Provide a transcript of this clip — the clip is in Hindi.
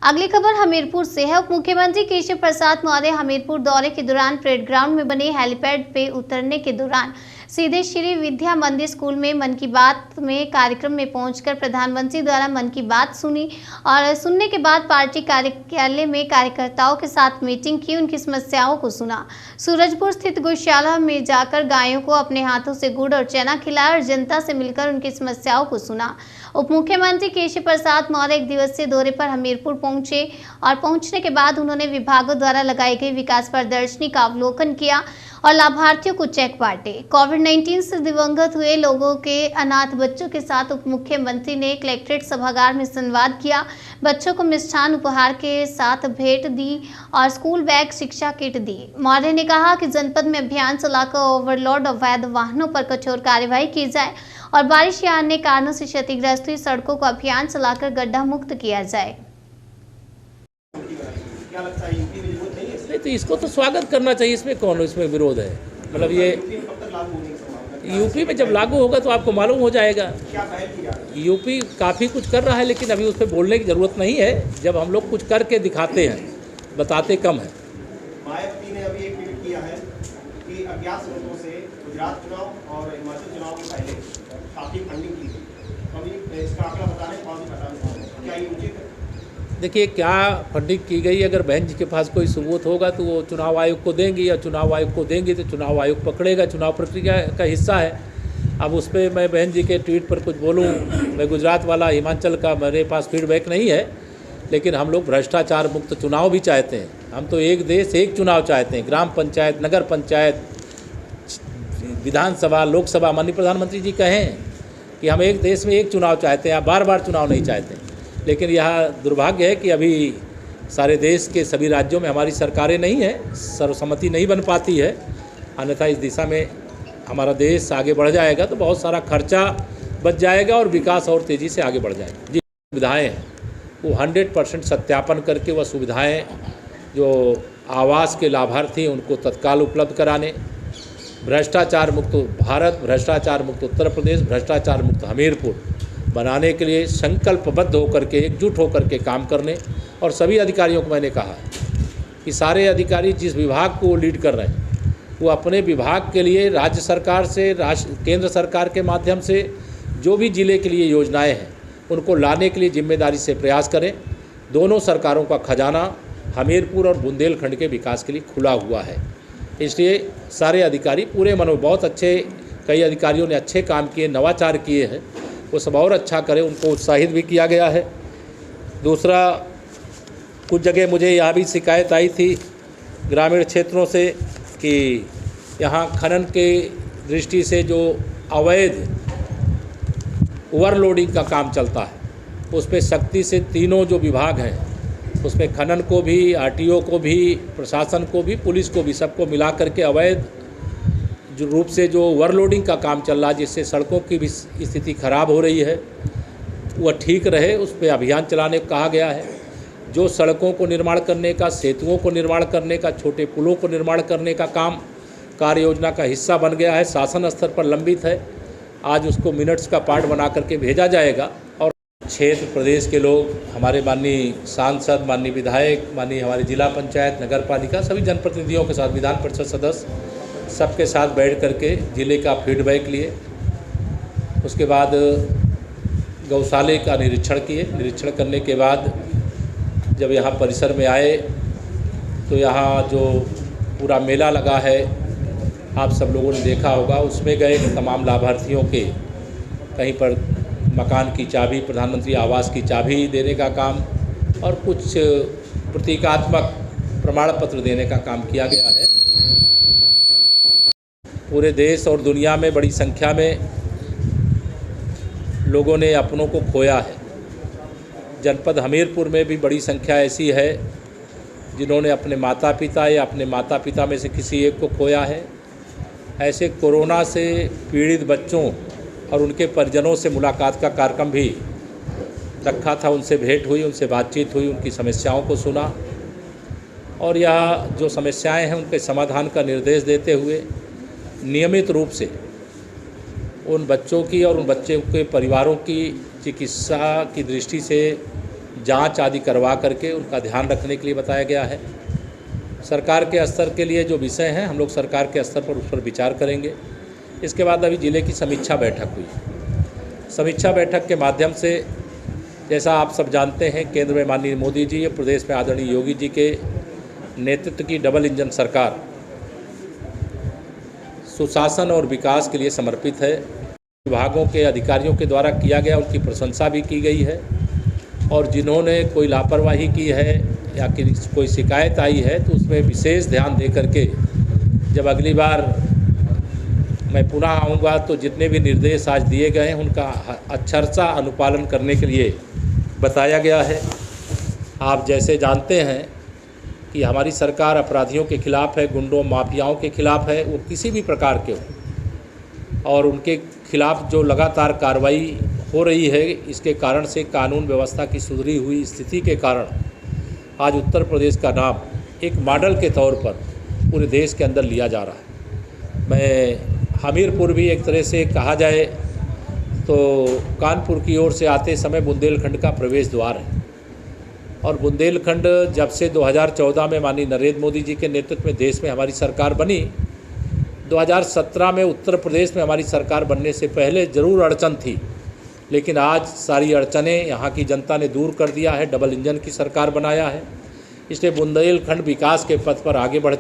अगली खबर हमीरपुर से है। उप मुख्यमंत्री केशव प्रसाद मौर्य हमीरपुर दौरे के दौरान परेड ग्राउंड में बने हेलीपैड पे उतरने के दौरान सीधे श्री विद्या मंदिर स्कूल में मन की बात में कार्यक्रम में पहुंचकर प्रधानमंत्री द्वारा मन की बात सुनी और सुनने के बाद पार्टी कार्यालय में कार्यकर्ताओं के साथ मीटिंग की, उनकी समस्याओं को सुना। सूरजपुर स्थित गौशाला में जाकर गायों को अपने हाथों से गुड़ और चना खिलाया और जनता से मिलकर उनकी समस्याओं को सुना। उप मुख्यमंत्री केशव प्रसाद मौर्य एक दिवसीय दौरे पर हमीरपुर पहुंचे और पहुंचने के बाद उन्होंने विभागों द्वारा लगाई गई विकास प्रदर्शनी का अवलोकन किया और लाभार्थियों को चेक बांटे। कोविड-19 से दिवंगत हुए लोगों के अनाथ बच्चों के साथ उप मुख्यमंत्री ने कलेक्ट्रेट सभागार में संवाद किया, बच्चों को मिष्ठान उपहार के साथ भेंट दी और स्कूल बैग शिक्षा किट दी। मौर्य ने कहा कि जनपद में अभियान चलाकर ओवरलोड अवैध वाहनों पर कठोर कार्रवाई की जाए और बारिश या अन्य कारणों से क्षतिग्रस्त हुई सड़कों को अभियान चलाकर गड्ढा मुक्त किया जाए। नहीं तो इसको तो स्वागत करना चाहिए, इसमें विरोध है। मतलब ये यूपी में जब लागू होगा तो आपको मालूम हो जाएगा। यूपी काफ़ी कुछ कर रहा है लेकिन अभी उस पर बोलने की ज़रूरत नहीं है। जब हम लोग कुछ करके दिखाते हैं, बताते कम है। मायावती ने अभी एक ट्वीट किया है कि अज्ञात स्रोतों से गुजरात चुनाव और हिमाचल चुनाव के पहले काफ़ी फंडिंग की गई। अभी इसका आंकड़ा बताने कौन सा घटा, क्या ये उचित है? देखिए क्या फंडिंग की गई, अगर बहन जी के पास कोई सबूत होगा तो वो चुनाव आयोग को देंगी, या चुनाव आयोग को देंगी तो चुनाव आयोग पकड़ेगा, चुनाव प्रक्रिया का हिस्सा है। अब उस पर मैं बहन जी के ट्वीट पर कुछ बोलूँ, मैं गुजरात वाला, हिमाचल का मेरे पास फीडबैक नहीं है, लेकिन हम लोग भ्रष्टाचार मुक्त चुनाव भी चाहते हैं। हम तो एक देश एक चुनाव चाहते हैं, ग्राम पंचायत, नगर पंचायत, विधानसभा, लोकसभा। माननीय प्रधानमंत्री जी कहें कि हम एक देश में एक चुनाव चाहते हैं, बार बार चुनाव नहीं चाहते। लेकिन यह दुर्भाग्य है कि अभी सारे देश के सभी राज्यों में हमारी सरकारें नहीं हैं, सर्वसम्मति नहीं बन पाती है। अन्यथा इस दिशा में हमारा देश आगे बढ़ जाएगा तो बहुत सारा खर्चा बच जाएगा और विकास और तेज़ी से आगे बढ़ जाएगा। जी सुविधाएँ हैं वो 100% सत्यापन करके वह सुविधाएँ जो आवास के लाभार्थी उनको तत्काल उपलब्ध कराने, भ्रष्टाचार मुक्त भारत, भ्रष्टाचार मुक्त उत्तर प्रदेश, भ्रष्टाचार मुक्त हमीरपुर बनाने के लिए संकल्पबद्ध होकर के, एकजुट होकर के काम करने। और सभी अधिकारियों को मैंने कहा कि सारे अधिकारी जिस विभाग को वो लीड कर रहे हैं वो अपने विभाग के लिए राज्य सरकार से, केंद्र सरकार के माध्यम से जो भी जिले के लिए योजनाएं हैं उनको लाने के लिए जिम्मेदारी से प्रयास करें। दोनों सरकारों का खजाना हमीरपुर और बुंदेलखंड के विकास के लिए खुला हुआ है, इसलिए सारे अधिकारी पूरे मन में, बहुत अच्छे, कई अधिकारियों ने अच्छे काम किए, नवाचार किए हैं, वो सब और अच्छा करें, उनको उत्साहित भी किया गया है। दूसरा, कुछ जगह मुझे यहाँ भी शिकायत आई थी ग्रामीण क्षेत्रों से कि यहाँ खनन के दृष्टि से जो अवैध ओवरलोडिंग का काम चलता है उस पर सख्ती से तीनों जो विभाग हैं उसमें खनन को भी, आरटीओ को भी, प्रशासन को भी, पुलिस को भी, सबको मिला करके अवैध जो रूप से जो ओवरलोडिंग का काम चल रहा है जिससे सड़कों की भी स्थिति खराब हो रही है वह ठीक रहे, उस पर अभियान चलाने को कहा गया है। जो सड़कों को निर्माण करने का, सेतुओं को निर्माण करने का, छोटे पुलों को निर्माण करने का काम कार्य योजना का हिस्सा बन गया है, शासन स्तर पर लंबित है, आज उसको मिनट्स का पार्ट बना करके भेजा जाएगा। और क्षेत्र प्रदेश के लोग, हमारे माननीय सांसद, माननीय विधायक, माननीय हमारी जिला पंचायत, नगर पालिका, सभी जनप्रतिनिधियों के साथ, विधान परिषद सदस्य, सबके साथ बैठ करके जिले का फीडबैक लिए। उसके बाद गौशाले का निरीक्षण किए। निरीक्षण करने के बाद जब यहाँ परिसर में आए तो यहाँ जो पूरा मेला लगा है आप सब लोगों ने देखा होगा, उसमें गए तमाम लाभार्थियों के कहीं पर मकान की चाबी, प्रधानमंत्री आवास की चाबी देने का काम और कुछ प्रतीकात्मक प्रमाण पत्र देने का काम किया गया है। पूरे देश और दुनिया में बड़ी संख्या में लोगों ने अपनों को खोया है। जनपद हमीरपुर में भी बड़ी संख्या ऐसी है जिन्होंने अपने माता पिता या अपने माता पिता में से किसी एक को खोया है। ऐसे कोरोना से पीड़ित बच्चों और उनके परिजनों से मुलाकात का कार्यक्रम भी रखा था। उनसे भेंट हुई, उनसे बातचीत हुई, उनकी समस्याओं को सुना और यह जो समस्याएं हैं उनके समाधान का निर्देश देते हुए नियमित रूप से उन बच्चों की और उन बच्चे के परिवारों की चिकित्सा की दृष्टि से जांच आदि करवा करके उनका ध्यान रखने के लिए बताया गया है। सरकार के स्तर के लिए जो विषय हैं हम लोग सरकार के स्तर पर उस पर विचार करेंगे। इसके बाद अभी ज़िले की समीक्षा बैठक हुई। समीक्षा बैठक के माध्यम से जैसा आप सब जानते हैं, केंद्र में माननीय मोदी जी, प्रदेश में आदरणीय योगी जी के नेतृत्व की डबल इंजन सरकार सुशासन और विकास के लिए समर्पित है। विभागों के अधिकारियों के द्वारा किया गया उनकी प्रशंसा भी की गई है, और जिन्होंने कोई लापरवाही की है या कोई शिकायत आई है तो उसमें विशेष ध्यान दे करके जब अगली बार मैं पुनः आऊँगा तो जितने भी निर्देश आज दिए गए हैं उनका अक्षरशः अनुपालन करने के लिए बताया गया है। आप जैसे जानते हैं कि हमारी सरकार अपराधियों के खिलाफ़ है, गुंडों माफियाओं के खिलाफ़ है, वो किसी भी प्रकार के हो, और उनके खिलाफ़ जो लगातार कार्रवाई हो रही है, इसके कारण से कानून व्यवस्था की सुधरी हुई स्थिति के कारण आज उत्तर प्रदेश का नाम एक मॉडल के तौर पर पूरे देश के अंदर लिया जा रहा है। मैं हमीरपुर भी एक तरह से कहा जाए तो कानपुर की ओर से आते समय बुंदेलखंड का प्रवेश द्वार है, और बुंदेलखंड जब से 2014 में माननीय नरेंद्र मोदी जी के नेतृत्व में देश में हमारी सरकार बनी, 2017 में उत्तर प्रदेश में हमारी सरकार बनने से पहले ज़रूर अड़चन थी, लेकिन आज सारी अड़चनें यहाँ की जनता ने दूर कर दिया है, डबल इंजन की सरकार बनाया है। इसलिए बुंदेलखंड विकास के पथ पर आगे बढ़